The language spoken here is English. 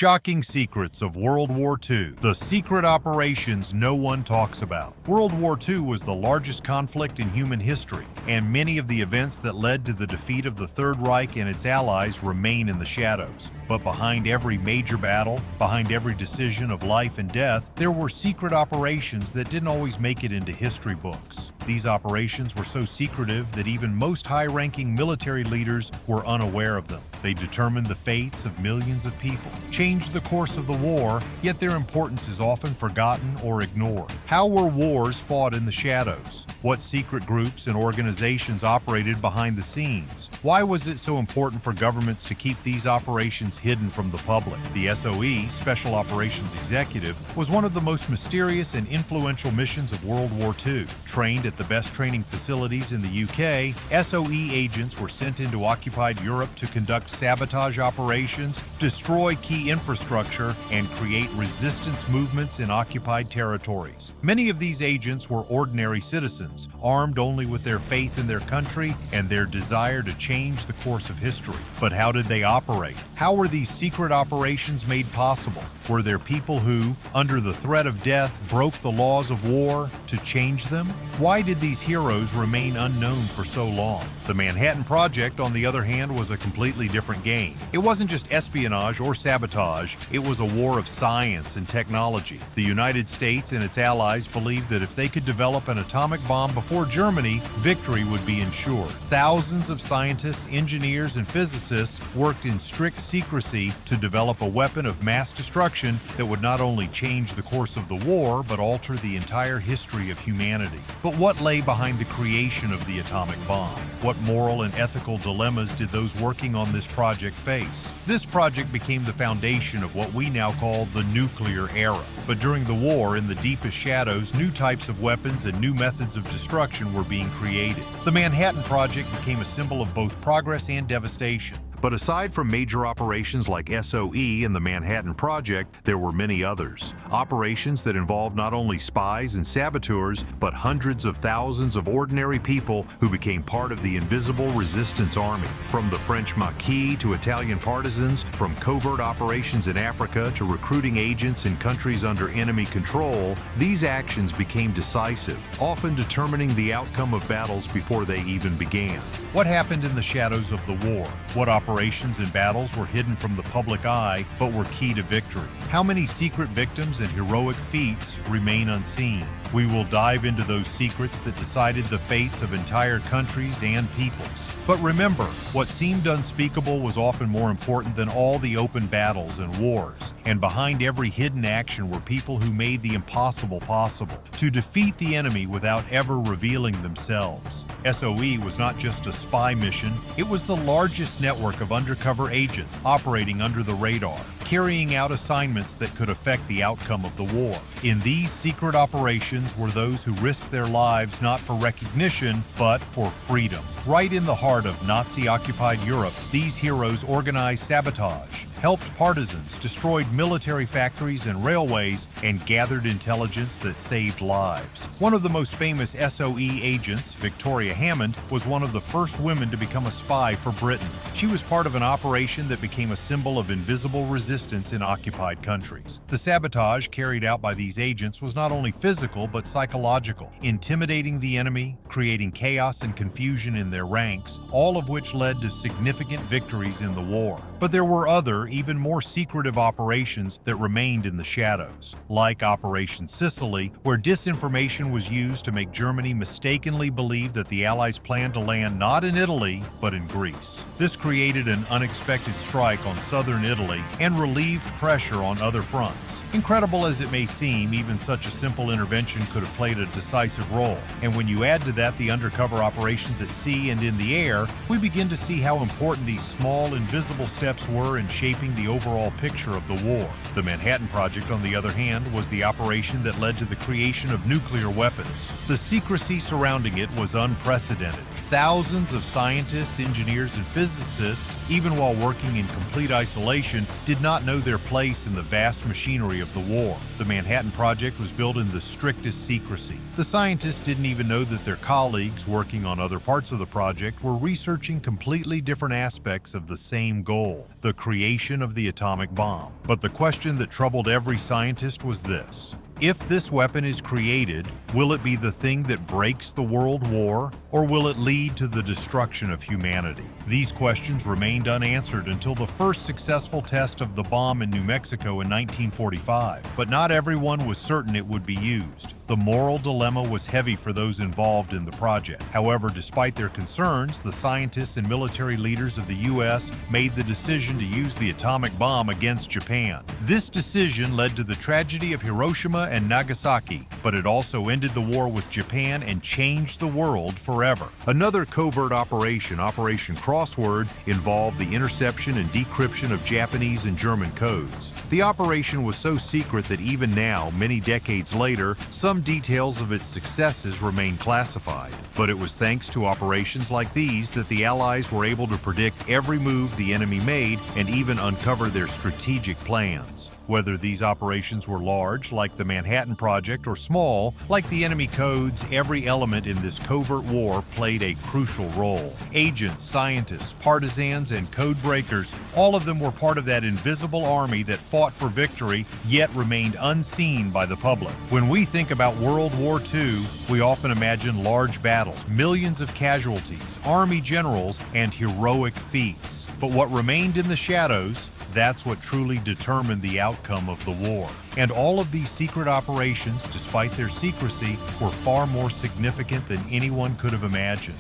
Shocking secrets of World War II. The secret operations no one talks about. World War II was the largest conflict in human history, and many of the events that led to the defeat of the Third Reich and its allies remain in the shadows. But behind every major battle, behind every decision of life and death, there were secret operations that didn't always make it into history books. These operations were so secretive that even most high-ranking military leaders were unaware of them. They determined the fates of millions of people, changed the course of the war, yet their importance is often forgotten or ignored. How were wars fought in the shadows? What secret groups and organizations operated behind the scenes? Why was it so important for governments to keep these operations hidden from the public? The SOE, Special Operations Executive, was one of the most mysterious and influential missions of World War II. Trained at the best training facilities in the UK, SOE agents were sent into occupied Europe to conduct sabotage operations, destroy key infrastructure, and create resistance movements in occupied territories. Many of these agents were ordinary citizens, armed only with their faith in their country and their desire to change the course of history. But how did they operate? How were these secret operations made possible? Were there people who, under the threat of death, broke the laws of war to change them? Why did these heroes remain unknown for so long? The Manhattan Project, on the other hand, was a completely different game. It wasn't just espionage or sabotage, it was a war of science and technology. The United States and its allies believed that if they could develop an atomic bomb before Germany, victory would be ensured. Thousands of scientists, engineers, and physicists worked in strict secrecy to develop a weapon of mass destruction that would not only change the course of the war, but alter the entire history of humanity. But what lay behind the creation of the atomic bomb? What moral and ethical dilemmas did those working on this project face? This project became the foundation of what we now call the nuclear era. But during the war, in the deepest shadows, new types of weapons and new methods of destruction were being created. The Manhattan Project became a symbol of both progress and devastation. But aside from major operations like SOE and the Manhattan Project, there were many others. Operations that involved not only spies and saboteurs, but hundreds of thousands of ordinary people who became part of the invisible resistance army. From the French Maquis to Italian partisans, from covert operations in Africa to recruiting agents in countries under enemy control, these actions became decisive, often determining the outcome of battles before they even began. What happened in the shadows of the war? What operations and battles were hidden from the public eye but were key to victory? How many secret victims and heroic feats remain unseen? We will dive into those secrets that decided the fates of entire countries and peoples. But remember, what seemed unspeakable was often more important than all the open battles and wars. And behind every hidden action were people who made the impossible possible, to defeat the enemy without ever revealing themselves. SOE was not just a spy mission, it was the largest network of undercover agents operating under the radar, carrying out assignments that could affect the outcome of the war. In these secret operations were those who risked their lives not for recognition, but for freedom. Right in the heart of Nazi-occupied Europe, these heroes organized sabotage, helped partisans, destroyed military factories and railways, and gathered intelligence that saved lives. One of the most famous SOE agents, Victoria Hammond, was one of the first women to become a spy for Britain. She was part of an operation that became a symbol of invisible resistance in occupied countries. The sabotage carried out by these agents was not only physical but psychological, intimidating the enemy, creating chaos and confusion in their ranks, all of which led to significant victories in the war. But there were other, even more secretive operations that remained in the shadows, like Operation Sicily, where disinformation was used to make Germany mistakenly believe that the Allies planned to land not in Italy, but in Greece. This created an unexpected strike on southern Italy and relieved pressure on other fronts. Incredible as it may seem, even such a simple intervention could have played a decisive role. And when you add to that the undercover operations at sea and in the air, we begin to see how important these small, invisible steps were in shaping the overall picture of the war. The Manhattan Project, on the other hand, was the operation that led to the creation of nuclear weapons. The secrecy surrounding it was unprecedented. Thousands of scientists, engineers, and physicists, even while working in complete isolation, did not know their place in the vast machinery of the war. The Manhattan Project was built in the strictest secrecy. The scientists didn't even know that their colleagues working on other parts of the project were researching completely different aspects of the same goal, the creation of the atomic bomb. But the question that troubled every scientist was this: if this weapon is created, will it be the thing that breaks the world war, or will it lead to the destruction of humanity? These questions remained unanswered until the first successful test of the bomb in New Mexico in 1945, but not everyone was certain it would be used. The moral dilemma was heavy for those involved in the project. However, despite their concerns, the scientists and military leaders of the U.S. made the decision to use the atomic bomb against Japan. This decision led to the tragedy of Hiroshima and Nagasaki, but it also ended the war with Japan and changed the world forever. Another covert operation, Operation Crossword, involved the interception and decryption of Japanese and German codes. The operation was so secret that even now, many decades later, some details of its successes remain classified. But it was thanks to operations like these that the Allies were able to predict every move the enemy made and even uncover their strategic plans. Whether these operations were large, like the Manhattan Project, or small, like the enemy codes, every element in this covert war played a crucial role. Agents, scientists, partisans, and code breakers, all of them were part of that invisible army that fought for victory, yet remained unseen by the public. When we think about World War II, we often imagine large battles, millions of casualties, army generals, and heroic feats. But what remained in the shadows, that's what truly determined the outcome of the war. And all of these secret operations, despite their secrecy, were far more significant than anyone could have imagined.